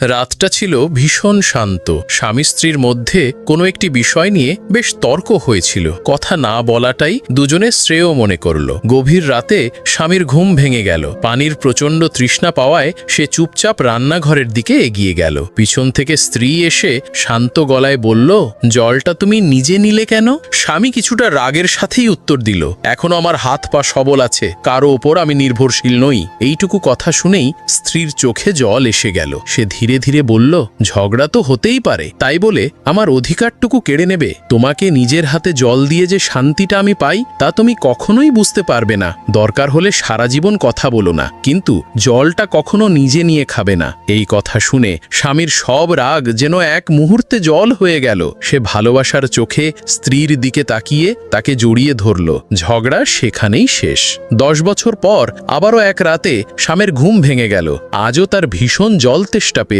রাতটা ছিল ভীষণ শান্ত। স্বামী স্ত্রীর মধ্যে কোনো একটি বিষয় নিয়ে বেশ তর্ক হয়েছিল। কথা না বলাটাই দুজনে শ্রেয় মনে করল। গভীর রাতে স্বামীর ঘুম ভেঙে গেল। পানির প্রচণ্ড তৃষ্ণা পাওয়ায় সে চুপচাপ রান্নাঘরের দিকে এগিয়ে গেল। পিছন থেকে স্ত্রী এসে শান্ত গলায় বলল, জলটা তুমি নিজে নিলে কেন? স্বামী কিছুটা রাগের সাথেই উত্তর দিল, এখনো আমার হাত পা সবল আছে, কারো ওপর আমি নির্ভরশীল নই। এইটুকু কথা শুনেই স্ত্রীর চোখে জল এসে গেল। সে ধীরে ধীরে বলল, ঝগড়া তো হতেই পারে, তাই বলে আমার অধিকারটুকু কেড়ে নেবে? তোমাকে নিজের হাতে জল দিয়ে যে শান্তিটা আমি পাই তা তুমি কখনোই বুঝতে পারবে না। দরকার হলে সারা জীবন কথা বলো না, কিন্তু জলটা কখনো নিজে নিয়ে খাবে না। এই কথা শুনে স্বামীর সব রাগ যেন এক মুহূর্তে জল হয়ে গেল। সে ভালোবাসার চোখে স্ত্রীর দিকে তাকিয়ে তাকে জড়িয়ে ধরল। ঝগড়া সেখানেই শেষ। 10 বছর পর আবারও এক রাতে স্বামীর ঘুম ভেঙে গেল। আজও তার ভীষণ জল তেষ্টা পেয়েছে।